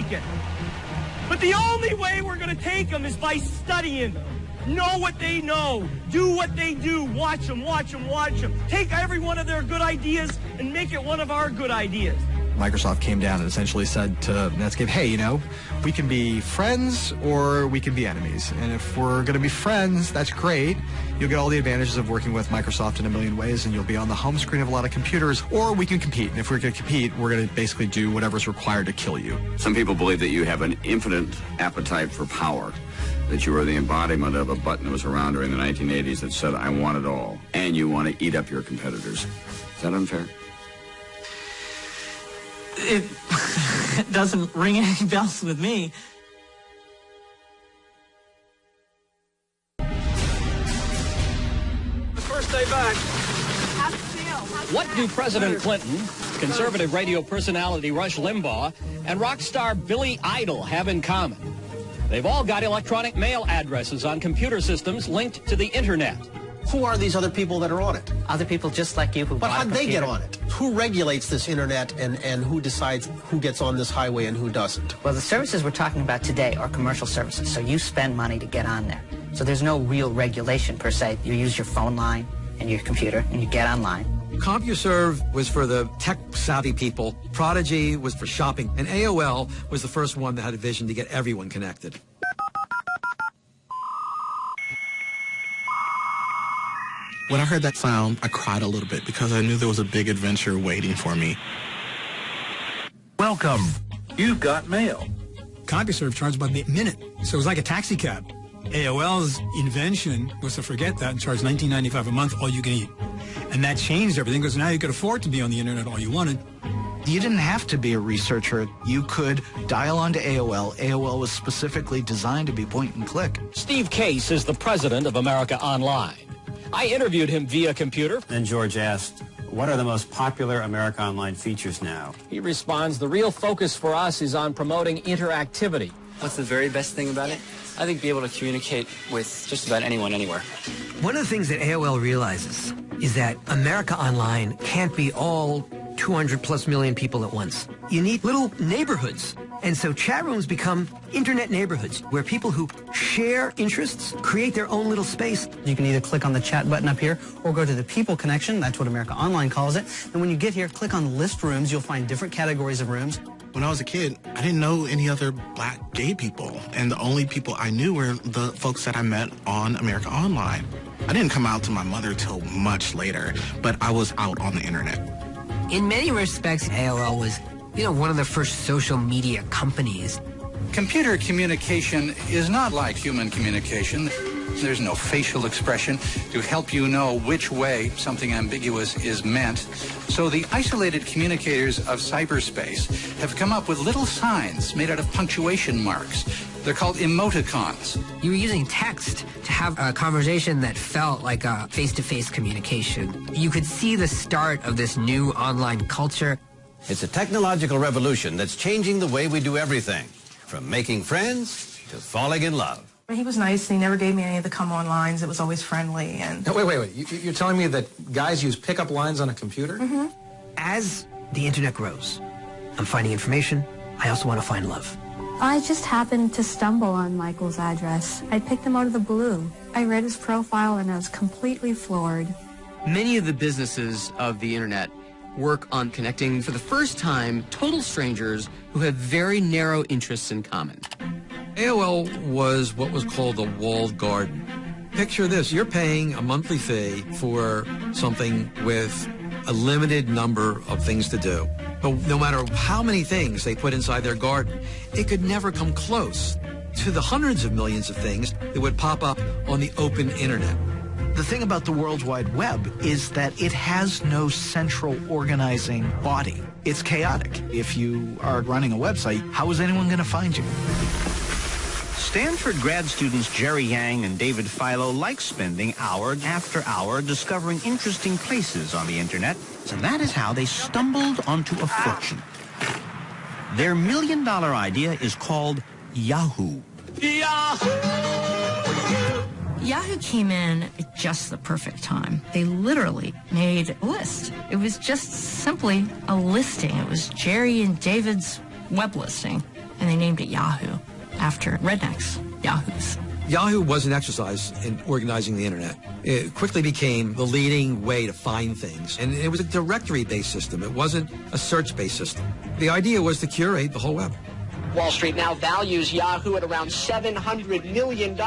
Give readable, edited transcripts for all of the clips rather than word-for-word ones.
taken. But the only way we're going to take them is by studying them. Know what they know. Do what they do. Watch them, watch them, watch them. Take every one of their good ideas and make it one of our good ideas. Microsoft came down and essentially said to Netscape, hey, you know, we can be friends or we can be enemies. And if we're going to be friends, that's great. You'll get all the advantages of working with Microsoft in a million ways, and you'll be on the home screen of a lot of computers. Or we can compete. And if we're going to compete, we're going to basically do whatever's required to kill you. Some people believe that you have an infinite appetite for power, that you are the embodiment of a button that was around during the 1980s that said, I want it all. And you want to eat up your competitors. Is that unfair? It doesn't ring any bells with me. The first day back. What do President Clinton, conservative radio personality Rush Limbaugh, and rock star Billy Idol have in common? They've all got electronic mail addresses on computer systems linked to the internet. Who are these other people that are on it? Other people just like you who But bought a how'd they computer. get on it? Who regulates this internet and who decides who gets on this highway and who doesn't? Well, the services we're talking about today are commercial services, so you spend money to get on there. So there's no real regulation per se. You use your phone line and your computer and you get online. CompuServe was for the tech-savvy people, Prodigy was for shopping, and AOL was the first one that had a vision to get everyone connected. When I heard that sound, I cried a little bit because I knew there was a big adventure waiting for me. Welcome. You've got mail. CompuServe charged by the minute, so it was like a taxi cab. AOL's invention was to forget that and charge $19.95 a month, all you can eat. And that changed everything because now you could afford to be on the internet all you wanted. You didn't have to be a researcher. You could dial onto AOL. AOL was specifically designed to be point and click. Steve Case is the president of America Online. I interviewed him via computer. Then George asked, what are the most popular America Online features now? He responds, the real focus for us is on promoting interactivity. What's the very best thing about it? I think be able to communicate with just about anyone, anywhere. One of the things that AOL realizes is that America Online can't be all 200 plus million people at once. You need little neighborhoods. And so chat rooms become internet neighborhoods where people who share interests create their own little space. You can either click on the chat button up here or go to the people connection. That's what America Online calls it. And when you get here, click on list rooms. You'll find different categories of rooms. When I was a kid, I didn't know any other black gay people. And the only people I knew were the folks that I met on America Online. I didn't come out to my mother till much later, but I was out on the internet. In many respects, AOL was, one of the first social media companies. Computer communication is not like human communication. There's no facial expression to help you know which way something ambiguous is meant. So the isolated communicators of cyberspace have come up with little signs made out of punctuation marks. They're called emoticons. You were using text to have a conversation that felt like a face-to-face communication. You could see the start of this new online culture. It's a technological revolution that's changing the way we do everything, from making friends to falling in love. He was nice, and he never gave me any of the come-on lines. It was always friendly. And Now, wait. You're telling me that guys use pickup lines on a computer? Mm-hmm. As the internet grows, I'm finding information. I also want to find love. I just happened to stumble on Michael's address. I picked him out of the blue. I read his profile, and I was completely floored. Many of the businesses of the internet work on connecting, for the first time, total strangers who have very narrow interests in common. AOL was what was called a walled garden. Picture this, you're paying a monthly fee for something with a limited number of things to do. But no matter how many things they put inside their garden, it could never come close to the hundreds of millions of things that would pop up on the open internet. The thing about the World Wide Web is that it has no central organizing body. It's chaotic. If you are running a website, how is anyone going to find you? Stanford grad students Jerry Yang and David Philo like spending hour after hour discovering interesting places on the internet, and that is how they stumbled onto a fortune. Their $1 million idea is called Yahoo. Yahoo came in at just the perfect time. They literally made a list. It was just simply a listing. It was Jerry and David's web listing. and they named it Yahoo after rednecks, Yahoos. Yahoo was an exercise in organizing the internet. It quickly became the leading way to find things. And it was a directory-based system. It wasn't a search-based system. The idea was to curate the whole web. Wall Street now values Yahoo at around $700 million,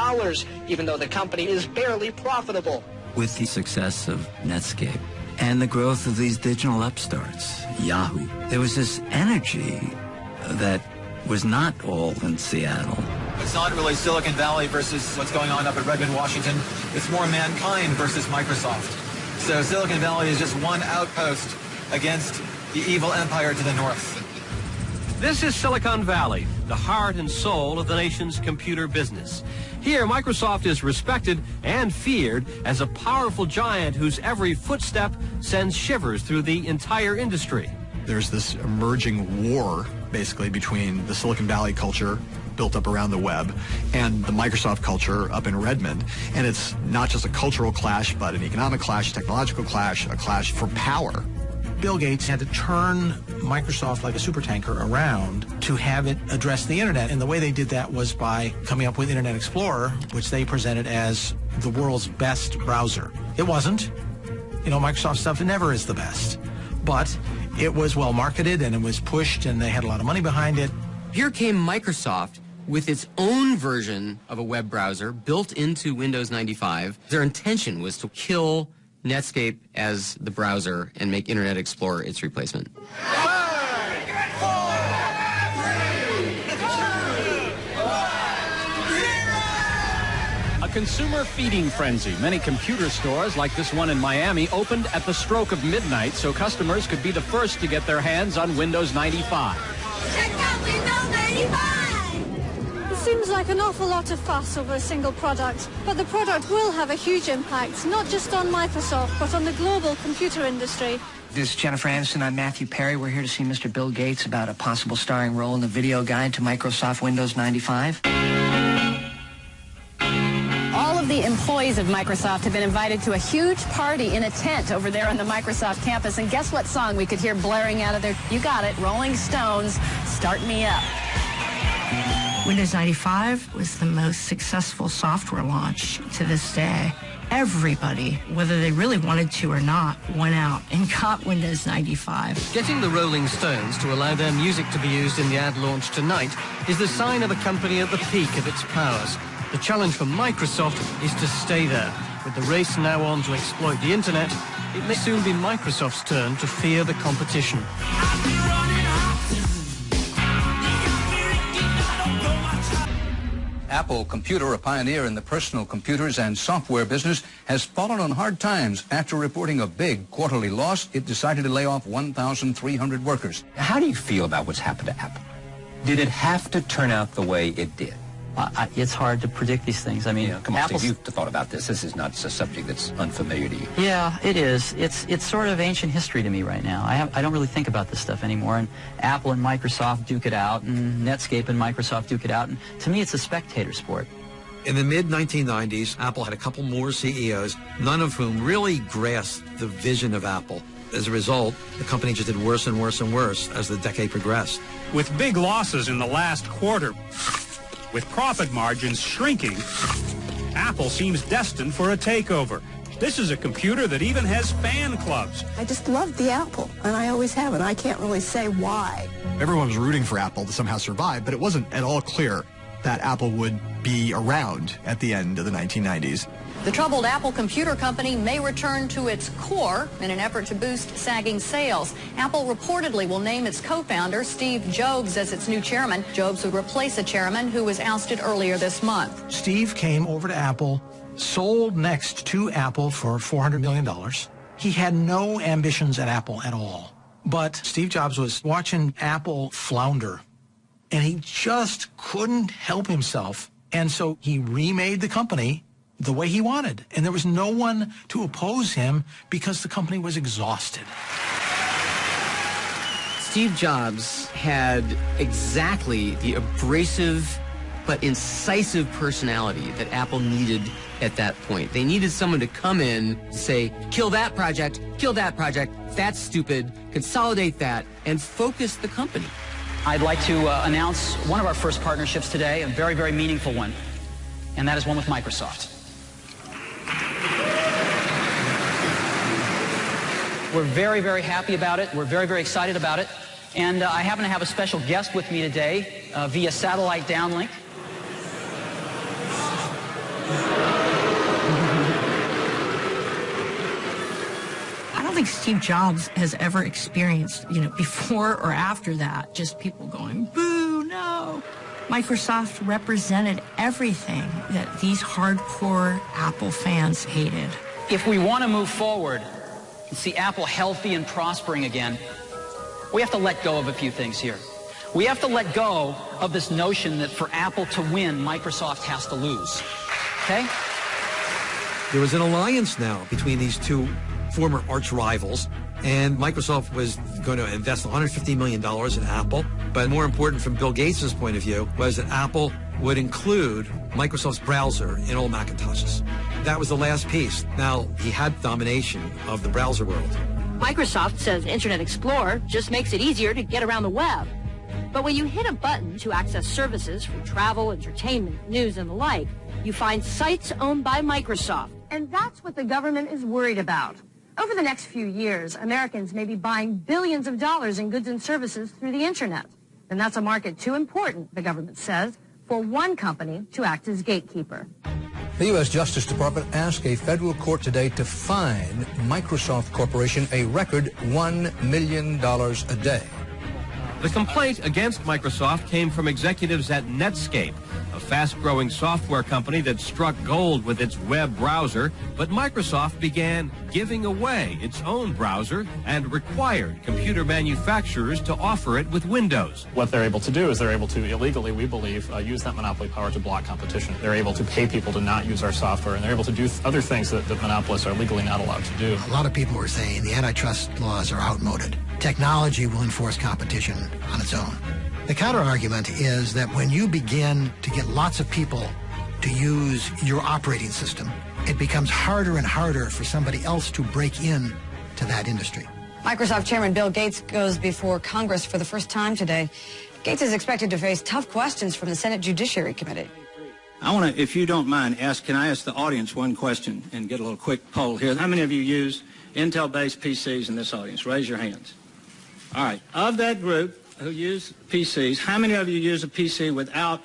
even though the company is barely profitable. With the success of Netscape and the growth of these digital upstarts, Yahoo, there was this energy that was not all in Seattle. It's not really Silicon Valley versus what's going on up at Redmond, Washington. It's more mankind versus Microsoft. So Silicon Valley is just one outpost against the evil empire to the north. This is Silicon Valley, the heart and soul of the nation's computer business. Here, Microsoft is respected and feared as a powerful giant whose every footstep sends shivers through the entire industry. There's this emerging war, basically, between the Silicon Valley culture built up around the web and the Microsoft culture up in Redmond. And it's not just a cultural clash, but an economic clash, a technological clash, a clash for power. Bill Gates had to turn Microsoft like a supertanker around to have it address the internet. And the way they did that was by coming up with Internet Explorer, which they presented as the world's best browser. It wasn't. You know, Microsoft stuff never is the best. But it was well marketed and it was pushed and they had a lot of money behind it. Here came Microsoft with its own version of a web browser built into Windows 95. Their intention was to kill Netscape as the browser and make Internet Explorer its replacement. A consumer feeding frenzy. Many computer stores, like this one in Miami, opened at the stroke of midnight so customers could be the first to get their hands on Windows 95. Check out Windows 95! It seems like an awful lot of fuss over a single product, but the product will have a huge impact, not just on Microsoft, but on the global computer industry. This is Jennifer Aniston. I'm Matthew Perry. We're here to see Mr. Bill Gates about a possible starring role in the video guide to Microsoft Windows 95. All of the employees of Microsoft have been invited to a huge party in a tent over there on the Microsoft campus. And guess what song we could hear blaring out of there? You got it, Rolling Stones, Start Me Up. Windows 95 was the most successful software launch to this day. Everybody, whether they really wanted to or not, went out and got Windows 95. Getting the Rolling Stones to allow their music to be used in the ad launch tonight is the sign of a company at the peak of its powers. The challenge for Microsoft is to stay there. With the race now on to exploit the internet, it may soon be Microsoft's turn to fear the competition. Apple Computer, a pioneer in the personal computers and software business, has fallen on hard times. After reporting a big quarterly loss, it decided to lay off 1,300 workers. How do you feel about what's happened to Apple? Did it have to turn out the way it did? It's hard to predict these things. I mean, come on, Steve, you've thought about this. This is not a subject that's unfamiliar to you. Yeah, it is. It's sort of ancient history to me right now. I don't really think about this stuff anymore. And Apple and Microsoft duke it out, and Netscape and Microsoft duke it out. And to me, it's a spectator sport. In the mid-1990s, Apple had a couple more CEOs, none of whom really grasped the vision of Apple. As a result, the company just did worse and worse and worse as the decade progressed. With big losses in the last quarter, with profit margins shrinking, Apple seems destined for a takeover. This is a computer that even has fan clubs. I just love the Apple, and I always have, and I can't really say why. Everyone was rooting for Apple to somehow survive, but it wasn't at all clear that Apple would be around at the end of the 1990s. The troubled Apple Computer Company may return to its core in an effort to boost sagging sales. Apple reportedly will name its co-founder, Steve Jobs, as its new chairman. Jobs would replace a chairman who was ousted earlier this month. Steve came over to Apple, sold Next to Apple for $400 million. He had no ambitions at Apple at all. But Steve Jobs was watching Apple flounder, and he just couldn't help himself. And so he remade the company the way he wanted. And there was no one to oppose him because the company was exhausted. Steve Jobs had exactly the abrasive but incisive personality that Apple needed at that point. They needed someone to come in, say, kill that project, that's stupid, consolidate that, and focus the company. I'd like to announce one of our first partnerships today, a very, very meaningful one, and that is one with Microsoft. We're very, very happy about it. We're very, very excited about it. And I happen to have a special guest with me today via satellite downlink. I don't think Steve Jobs has ever experienced, before or after that, just people going, boo, no. Microsoft represented everything that these hardcore Apple fans hated. If we want to move forward and see Apple healthy and prospering again, we have to let go of a few things here. We have to let go of this notion that for Apple to win, Microsoft has to lose. Okay? There was an alliance now between these two former arch rivals, and Microsoft was going to invest $150 million in Apple. But more important from Bill Gates' point of view was that Apple would include Microsoft's browser in all Macintoshes. That was the last piece. Now, he had domination of the browser world. Microsoft says Internet Explorer just makes it easier to get around the web. But when you hit a button to access services for travel, entertainment, news, and the like, you find sites owned by Microsoft. And that's what the government is worried about. Over the next few years, Americans may be buying billions of dollars in goods and services through the Internet. And that's a market too important, the government says, for one company to act as gatekeeper. The U.S. Justice Department asked a federal court today to fine Microsoft Corporation a record $1 million a day. The complaint against Microsoft came from executives at Netscape, a fast-growing software company that struck gold with its web browser, but Microsoft began giving away its own browser and required computer manufacturers to offer it with Windows. What they're able to do is they're able to illegally, we believe, use that monopoly power to block competition. They're able to pay people to not use our software, and they're able to do other things that monopolists are legally not allowed to do. A lot of people were saying the antitrust laws are outmoded. Technology will enforce competition on its own. The counter-argument is that when you begin to get lots of people to use your operating system, it becomes harder and harder for somebody else to break in to that industry. Microsoft Chairman Bill Gates goes before Congress for the first time today. Gates is expected to face tough questions from the Senate Judiciary Committee. I want to, if you don't mind, can I ask the audience one question and get a little quick poll here? How many of you use Intel-based PCs in this audience? Raise your hands. All right. Of that group who use PCs, how many of you use a PC without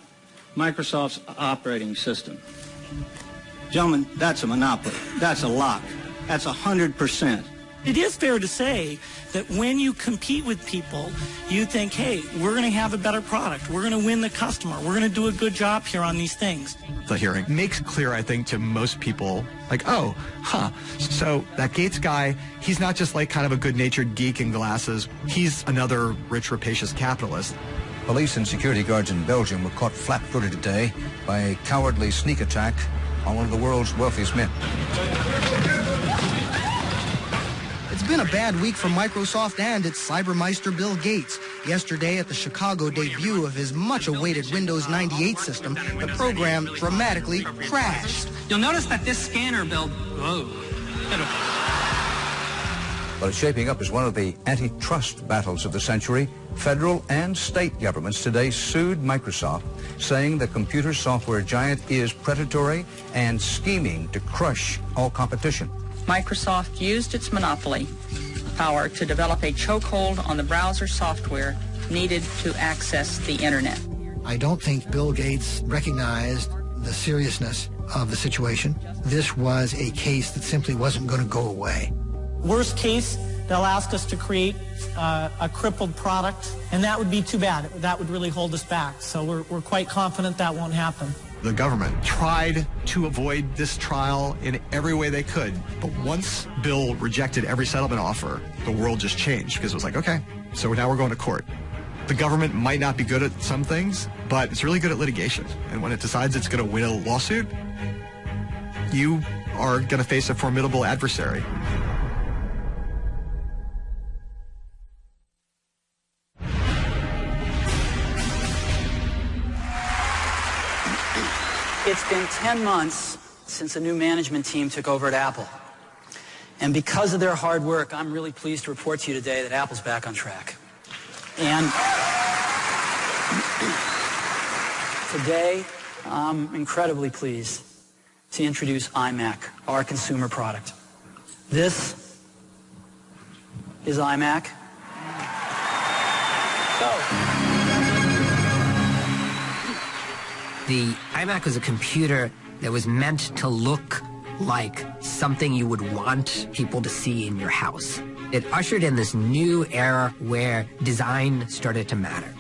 Microsoft's operating system? Gentlemen, that's a monopoly. That's a lock. That's 100%. It is fair to say that when you compete with people, you think, hey, we're going to have a better product. We're going to win the customer. We're going to do a good job here on these things. The hearing makes clear, I think, to most people, like, oh, so that Gates guy, he's not just like kind of a good-natured geek in glasses. He's another rich, rapacious capitalist. Police and security guards in Belgium were caught flat-footed today by a cowardly sneak attack on one of the world's wealthiest men. It's been a bad week for Microsoft and its cybermeister Bill Gates. Yesterday, at the Chicago debut of his much-awaited Windows 98 system, the program dramatically crashed. You'll notice that this scanner build... Whoa. Well, it's shaping up as one of the antitrust battles of the century. Federal and state governments today sued Microsoft, saying the computer software giant is predatory and scheming to crush all competition. Microsoft used its monopoly power to develop a chokehold on the browser software needed to access the Internet. I don't think Bill Gates recognized the seriousness of the situation. This was a case that simply wasn't going to go away. Worst case, they'll ask us to create a crippled product, and that would be too bad. That would really hold us back. So we're quite confident that won't happen. The government tried to avoid this trial in every way they could, but once Bill rejected every settlement offer, the world just changed because it was like, okay, so now we're going to court. The government might not be good at some things, but it's really good at litigation. And when it decides it's going to win a lawsuit, you are going to face a formidable adversary. It's been 10 months since a new management team took over at Apple. And because of their hard work, I'm really pleased to report to you today that Apple's back on track. And Today, I'm incredibly pleased to introduce iMac, our consumer product. This is iMac. The iMac was a computer that was meant to look like something you would want people to see in your house. It ushered in this new era where design started to matter.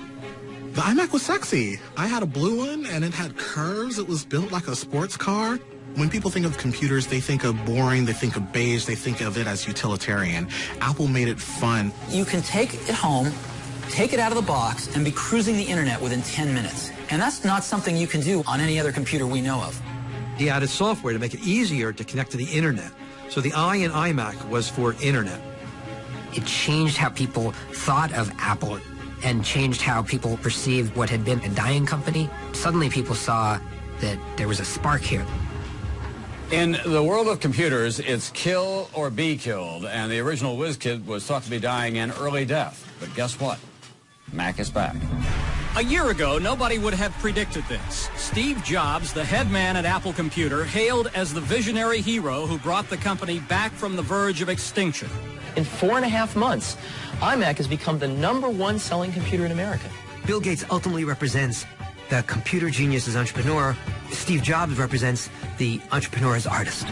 The iMac was sexy. I had a blue one, and it had curves. It was built like a sports car. When people think of computers, they think of boring, they think of beige, they think of it as utilitarian. Apple made it fun. You can take it home, take it out of the box, and be cruising the internet within 10 minutes. And that's not something you can do on any other computer we know of. He added software to make it easier to connect to the internet. So the I in iMac was for internet. It changed how people thought of Apple and changed how people perceived what had been a dying company. Suddenly people saw that there was a spark here. In the world of computers, it's kill or be killed, and the original WizKid was thought to be dying an early death. But guess what? Mac is back. A year ago, nobody would have predicted this. Steve Jobs, the head man at Apple Computer, hailed as the visionary hero who brought the company back from the verge of extinction. In 4.5 months, iMac has become the #1 selling computer in America. Bill Gates ultimately represents the computer genius as entrepreneur. Steve Jobs represents the entrepreneur as artist.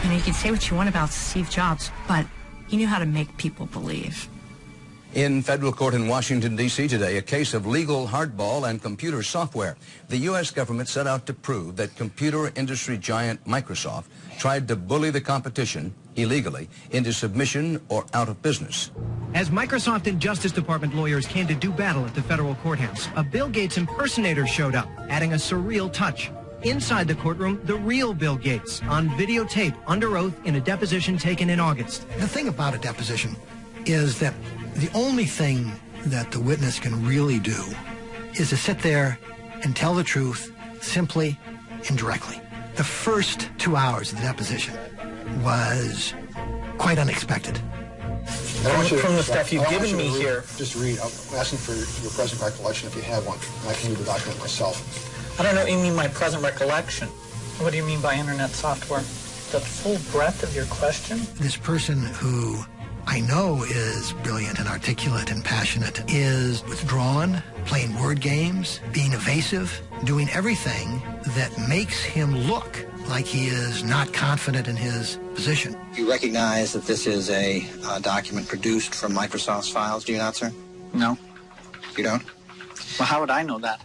You know, you can say what you want about Steve Jobs, but he knew how to make people believe. In federal court in Washington, D.C. today, a case of legal hardball and computer software. The U.S. government set out to prove that computer industry giant Microsoft tried to bully the competition illegally into submission or out of business. As Microsoft and Justice Department lawyers came to do battle at the federal courthouse, a Bill Gates impersonator showed up, adding a surreal touch. Inside the courtroom, the real Bill Gates, on videotape, under oath, in a deposition taken in August. The thing about a deposition is that the only thing that the witness can really do is to sit there and tell the truth simply and directly. The first 2 hours of the deposition was quite unexpected. From the stuff you've given me here. Just read. I'm asking for your present recollection if you have one. I can read the document myself. I don't know what you mean by present recollection. What do you mean by internet software? The full breadth of your question? This person who I know is brilliant and articulate and passionate is withdrawn, playing word games, being evasive, doing everything that makes him look like he is not confident in his position. You recognize that this is a document produced from Microsoft's files, do you not, sir? No. You don't? Well, how would I know that?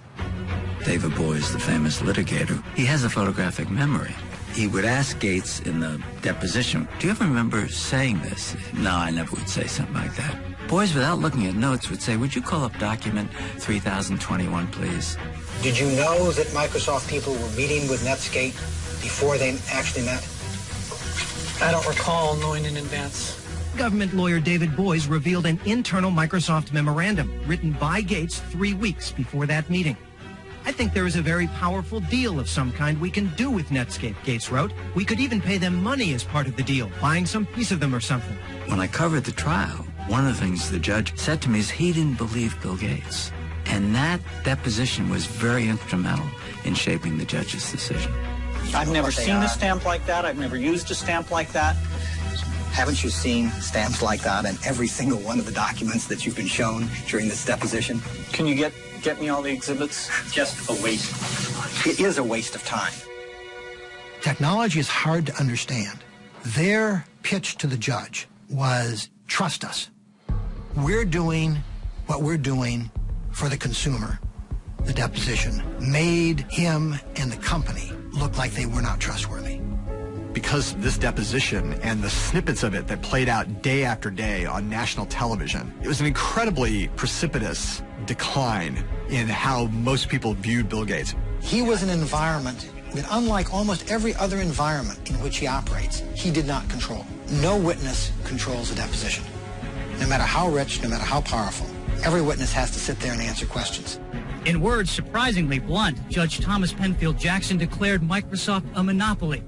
David Boies, the famous litigator, he has a photographic memory. He would ask Gates in the deposition, do you ever remember saying this? No, I never would say something like that. Boies, without looking at notes, would say, would you call up document 3021, please? Did you know that Microsoft people were meeting with Netscape before they actually met? I don't recall knowing in advance. Government lawyer David Boies revealed an internal Microsoft memorandum written by Gates 3 weeks before that meeting. I think there is a very powerful deal of some kind we can do with Netscape, Gates wrote. We could even pay them money as part of the deal, buying some piece of them or something. When I covered the trial, one of the things the judge said to me is he didn't believe Bill Gates. And that deposition was very instrumental in shaping the judge's decision. I've never seen a stamp like that. I've never used a stamp like that. Haven't you seen stamps like that in every single one of the documents that you've been shown during this deposition? Can you get me all the exhibits? Just a waste. It is a waste of time. Technology is hard to understand. Their pitch to the judge was, trust us. We're doing what we're doing for the consumer. The deposition made him and the company look like they were not trustworthy. Because this deposition and the snippets of it that played out day after day on national television, it was an incredibly precipitous decline in how most people viewed Bill Gates. He was an environment that, unlike almost every other environment in which he operates, he did not control. No witness controls a deposition. No matter how rich, no matter how powerful, every witness has to sit there and answer questions. In words surprisingly blunt, Judge Thomas Penfield Jackson declared Microsoft a monopoly.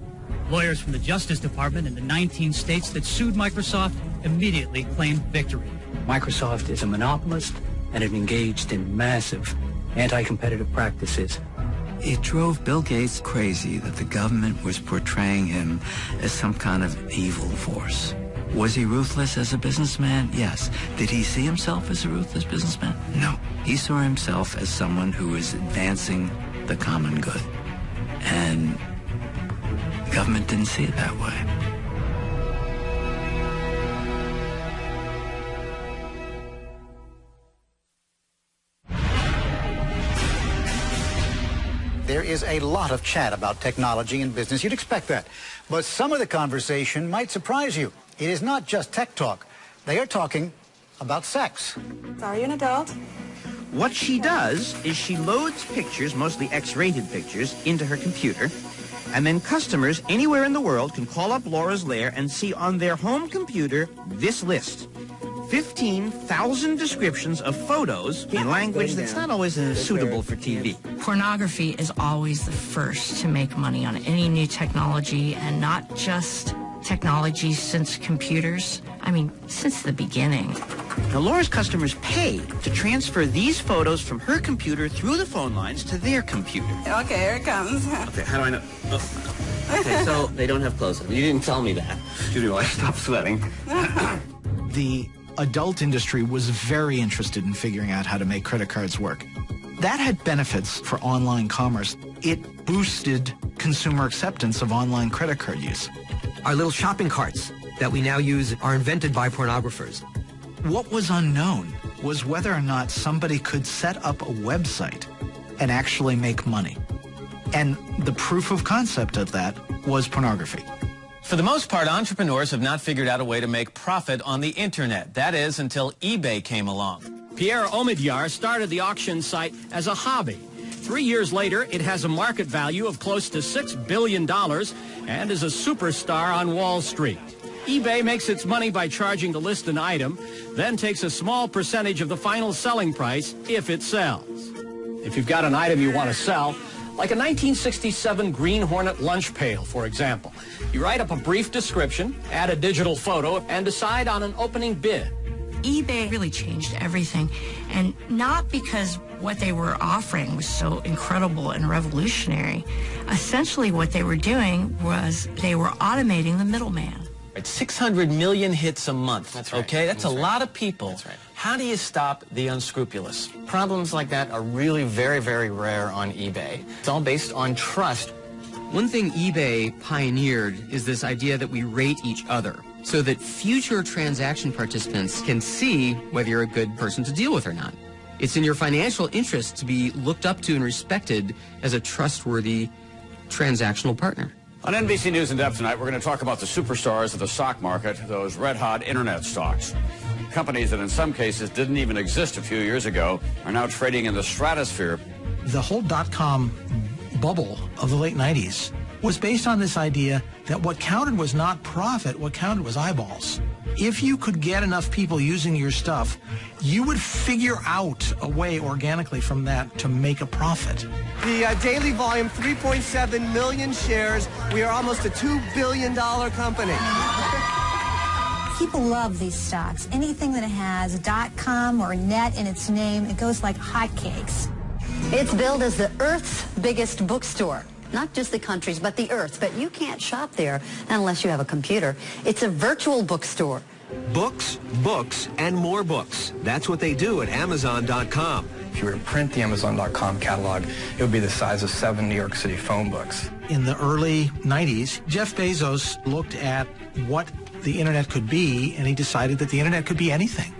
Lawyers from the Justice Department in the 19 states that sued Microsoft immediately claimed victory. Microsoft is a monopolist and it engaged in massive anti-competitive practices. It drove Bill Gates crazy that the government was portraying him as some kind of evil force. Was he ruthless as a businessman? Yes. Did he see himself as a ruthless businessman? No. He saw himself as someone who was advancing the common good. And the government didn't see it that way. There is a lot of chat about technology in business. You'd expect that. But some of the conversation might surprise you. It is not just tech talk. They are talking about sex. Are you an adult? What she does is she loads pictures, mostly X-rated pictures, into her computer, and then customers anywhere in the world can call up Laura's Lair and see on their home computer this list. 15,000 descriptions of photos in language that's not always suitable for TV. Pornography is always the first to make money on any new technology, and not just technology since computers. I mean, since the beginning. Now, Laura's customers pay to transfer these photos from her computer through the phone lines to their computer. Okay, here it comes. Okay, how do I know? Oh. Okay, so they don't have clothes on. You didn't tell me that. Judy, I stopped sweating. The adult industry was very interested in figuring out how to make credit cards work. That had benefits for online commerce. It boosted consumer acceptance of online credit card use. Our little shopping carts that we now use are invented by pornographers. What was unknown was whether or not somebody could set up a website and actually make money. And the proof of concept of that was pornography. For the most part, entrepreneurs have not figured out a way to make profit on the internet. That is, until eBay came along. Pierre Omidyar started the auction site as a hobby. 3 years later, it has a market value of close to $6 billion and is a superstar on Wall Street. eBay makes its money by charging to list an item, then takes a small percentage of the final selling price if it sells. If you've got an item you want to sell, like a 1967 Green Hornet lunch pail, for example, you write up a brief description, add a digital photo, and decide on an opening bid. eBay really changed everything, and not because what they were offering was so incredible and revolutionary. Essentially what they were doing was they were automating the middleman. It's 600 million hits a month. That's right. Okay, that's a right. lot of people. That's right. How do you stop the unscrupulous? Problems like that are really very, very rare on eBay. It's all based on trust. One thing eBay pioneered is this idea that we rate each other so that future transaction participants can see whether you're a good person to deal with or not. It's in your financial interest to be looked up to and respected as a trustworthy transactional partner. On NBC News in Depth tonight, we're going to talk about the superstars of the stock market, those red-hot internet stocks. Companies that in some cases didn't even exist a few years ago are now trading in the stratosphere. The whole dot-com bubble of the late 90s was based on this idea that what counted was not profit, what counted was eyeballs. If you could get enough people using your stuff, you would figure out a way organically from that to make a profit. The daily volume, 3.7 million shares. We are almost a $2 billion company. People love these stocks. Anything that has .com or net in its name, it goes like hotcakes. It's billed as the Earth's biggest bookstore. Not just the country's, but the Earth's. But you can't shop there unless you have a computer. It's a virtual bookstore. Books, books, and more books. That's what they do at Amazon.com. If you were to print the Amazon.com catalog, it would be the size of 7 New York City phone books. In the early 90s, Jeff Bezos looked at what the internet could be, and he decided that the internet could be anything.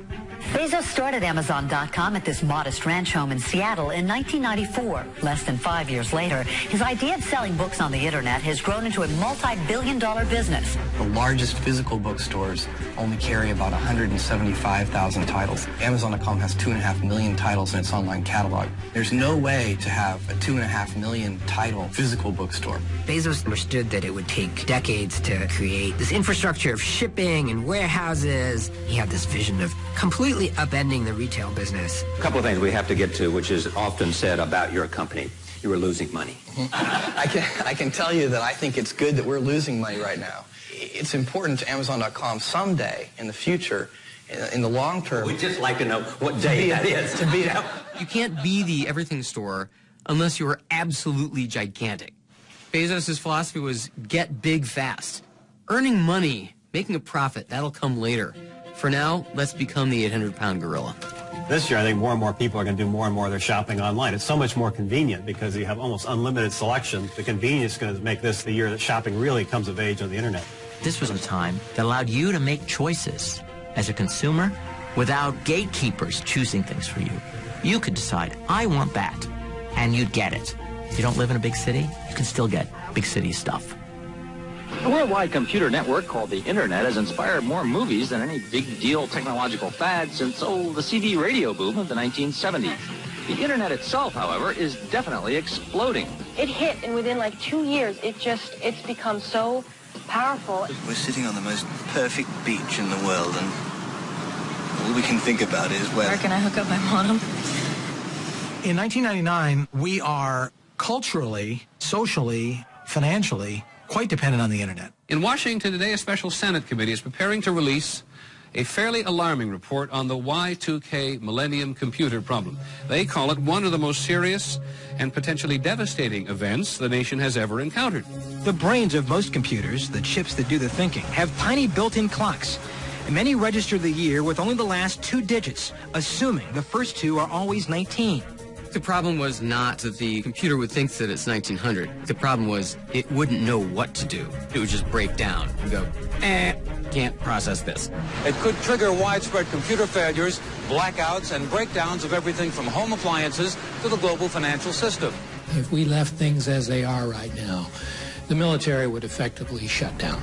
Bezos started Amazon.com at this modest ranch home in Seattle in 1994. Less than 5 years later, his idea of selling books on the internet has grown into a multi-billion-dollar business. The largest physical bookstores only carry about 175,000 titles. Amazon.com has 2.5 million titles in its online catalog. There's no way to have a 2.5 million title physical bookstore. Bezos understood that it would take decades to create this infrastructure of shipping and warehouses. He had this vision of completely upending the retail business. A couple of things we have to get to, which is often said about your company. You were losing money. I can tell you that I think it's good that we're losing money right now. It's important to Amazon.com someday in the future, in the long term. We'd just like to know what day that is. To be You can't be the everything store unless you are absolutely gigantic. Bezos' philosophy was get big fast. Earning money, making a profit, that'll come later. For now, let's become the 800-pound gorilla. This year, I think more and more people are going to do more and more of their shopping online. It's so much more convenient because you have almost unlimited selection. The convenience is going to make this the year that shopping really comes of age on the internet. This was a time that allowed you to make choices as a consumer without gatekeepers choosing things for you. You could decide, I want that, and you'd get it. If you don't live in a big city, you can still get big city stuff. The worldwide computer network called the Internet has inspired more movies than any big deal technological fad since, the CD radio boom of the 1970s. The Internet itself, however, is definitely exploding. It hit, and within like 2 years, it's become so powerful. We're sitting on the most perfect beach in the world, and all we can think about is where can I hook up my modem? In 1999, we are culturally, socially, financially quite dependent on the internet. In Washington today, a special Senate committee is preparing to release a fairly alarming report on the Y2K Millennium Computer problem. They call it one of the most serious and potentially devastating events the nation has ever encountered. The brains of most computers, the chips that do the thinking, have tiny built-in clocks. And many register the year with only the last 2 digits, assuming the first 2 are always 19. The problem was not that the computer would think that it's 1900. The problem was it wouldn't know what to do. It would just break down and go, can't process this. It could trigger widespread computer failures, blackouts, and breakdowns of everything from home appliances to the global financial system. If we left things as they are right now, the military would effectively shut down.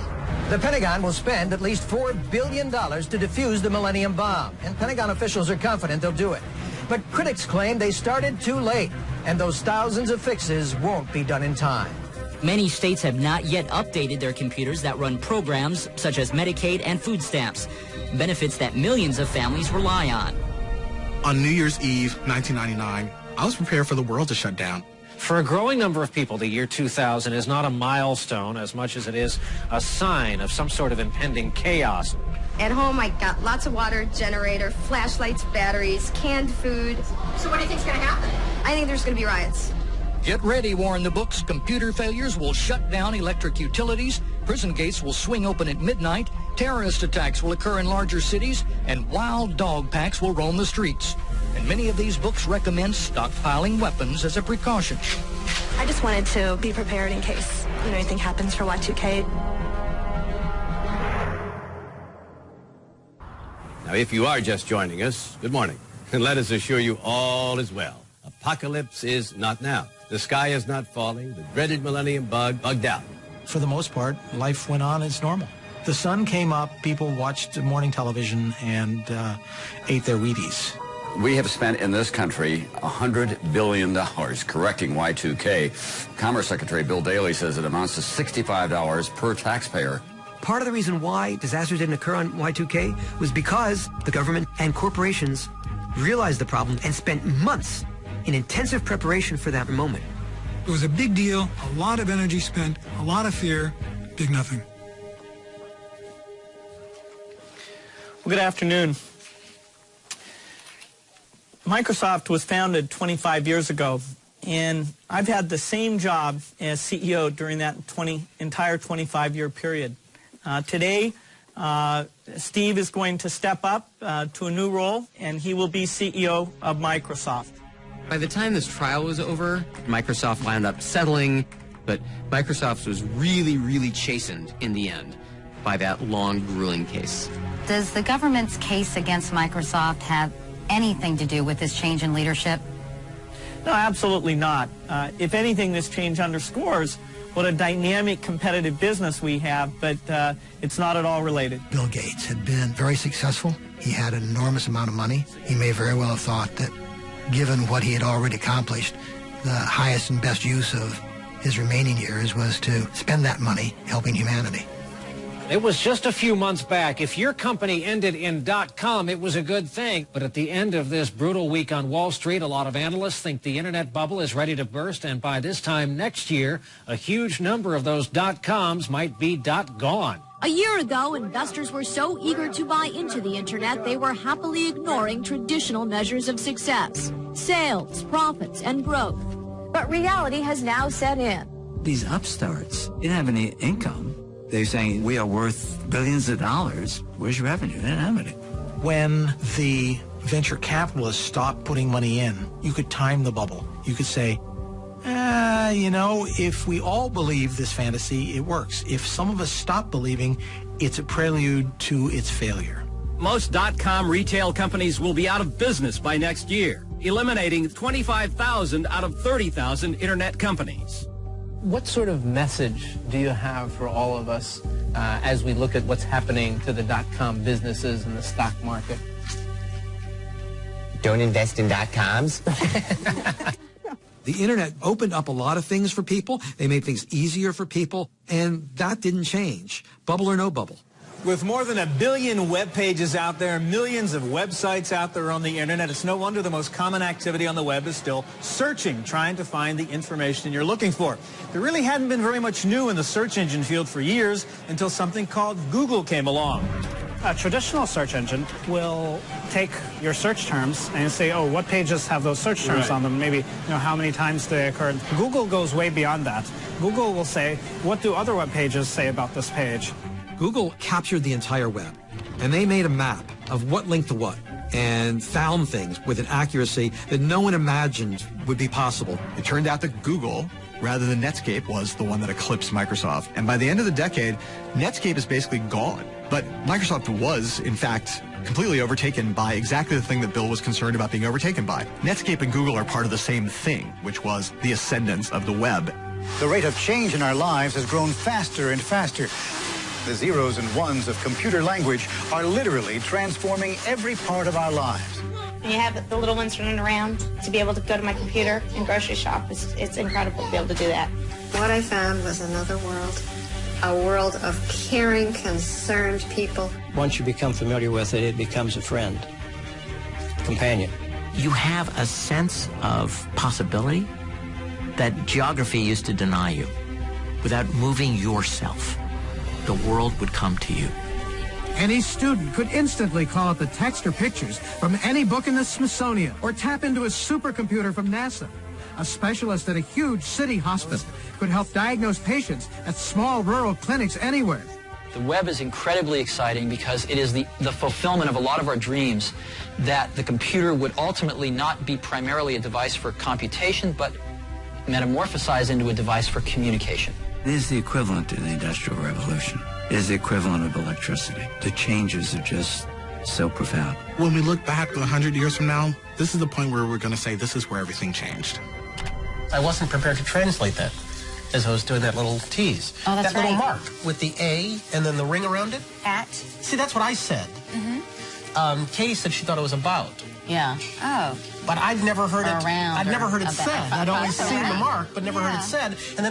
The Pentagon will spend at least $4 billion to defuse the Millennium Bomb, and Pentagon officials are confident they'll do it. But critics claim they started too late, and those thousands of fixes won't be done in time. Many states have not yet updated their computers that run programs such as Medicaid and food stamps, benefits that millions of families rely on. On New Year's Eve, 1999, I was prepared for the world to shut down. For a growing number of people, the year 2000 is not a milestone as much as it is a sign of some sort of impending chaos. At home, I got lots of water, generator, flashlights, batteries, canned food. So what do you think's going to happen? I think there's going to be riots. Get ready, warn the books. Computer failures will shut down electric utilities. Prison gates will swing open at midnight. Terrorist attacks will occur in larger cities. And wild dog packs will roam the streets. And many of these books recommend stockpiling weapons as a precaution. I just wanted to be prepared in case anything happens for Y2K. Now, if you are just joining us, good morning. And let us assure you all is well. Apocalypse is not now. The sky is not falling. The dreaded millennium bug bugged out. For the most part, life went on as normal. The sun came up, people watched morning television and ate their Wheaties. We have spent in this country $100 billion correcting Y2K. Commerce Secretary Bill Daley says it amounts to $65 per taxpayer. Part of the reason why disasters didn't occur on Y2K was because the government and corporations realized the problem and spent months in intensive preparation for that moment. It was a big deal, a lot of energy spent, a lot of fear, big nothing. Well, good afternoon. Microsoft was founded 25 years ago, and I've had the same job as CEO during that entire 25-year period. Today, Steve is going to step up to a new role, and he will be CEO of Microsoft. By the time this trial was over, Microsoft wound up settling, but Microsoft was really, really chastened in the end by that long, grueling case. Does the government's case against Microsoft have anything to do with this change in leadership? No, absolutely not. If anything, this change underscores what a dynamic, competitive business we have, but it's not at all related. Bill Gates had been very successful. He had an enormous amount of money. He may very well have thought that, given what he had already accomplished, the highest and best use of his remaining years was to spend that money helping humanity. It was just a few months back. If your company ended in .com, it was a good thing. But at the end of this brutal week on Wall Street, a lot of analysts think the internet bubble is ready to burst. And by this time next year, a huge number of those .coms might be .gone. A year ago, investors were so eager to buy into the internet, they were happily ignoring traditional measures of success, sales, profits, and growth. But reality has now set in. These upstarts didn't have any income. They're saying, we are worth billions of dollars. Where's your revenue? They didn't have any. When the venture capitalists stopped putting money in, you could time the bubble. You could say, if we all believe this fantasy, it works. If some of us stop believing, it's a prelude to its failure. Most .com retail companies will be out of business by next year, eliminating 25,000 out of 30,000 internet companies. What sort of message do you have for all of us as we look at what's happening to the .com businesses and the stock market? Don't invest in .coms. The internet opened up a lot of things for people. They made things easier for people, and that didn't change. Bubble or no bubble. With more than 1 billion web pages out there, millions of websites out there on the internet, it's no wonder the most common activity on the web is still searching, trying to find the information you're looking for. There really hadn't been very much new in the search engine field for years until something called Google came along. A traditional search engine will take your search terms and say, oh, what pages have those search terms on them? Maybe, how many times they occurred. Google goes way beyond that. Google will say, what do other web pages say about this page? Google captured the entire web, and they made a map of what linked to what, and found things with an accuracy that no one imagined would be possible. It turned out that Google, rather than Netscape, was the one that eclipsed Microsoft. And by the end of the decade, Netscape is basically gone. But Microsoft was, in fact, completely overtaken by exactly the thing that Bill was concerned about being overtaken by. Netscape and Google are part of the same thing, which was the ascendance of the web. The rate of change in our lives has grown faster and faster. The zeros and ones of computer language are literally transforming every part of our lives. And you have the little ones running around to be able to go to my computer and grocery shop. It's incredible to be able to do that. What I found was another world, a world of caring, concerned people. Once you become familiar with it, it becomes a friend, companion. You have a sense of possibility that geography used to deny you. Without moving yourself, the world would come to you. Any student could instantly call up the text or pictures from any book in the Smithsonian or tap into a supercomputer from NASA. A specialist at a huge city hospital could help diagnose patients at small rural clinics anywhere. The web is incredibly exciting because it is the fulfillment of a lot of our dreams that the computer would ultimately not be primarily a device for computation, but metamorphosize into a device for communication. It is the equivalent to the Industrial Revolution. It is the equivalent of electricity. The changes are just so profound. When we look back 100 years from now, this is the point where we're going to say this is where everything changed. I wasn't prepared to translate that as I was doing that little tease. Oh, that's that little right. mark with the A and then the ring around it. At? See, that's what I said. Mm-hmm. Katie said she thought it was about. Yeah. Oh. But I'd never heard it. Around. I'd never heard it about. said. I'd always seen the mark, but never heard it said. And then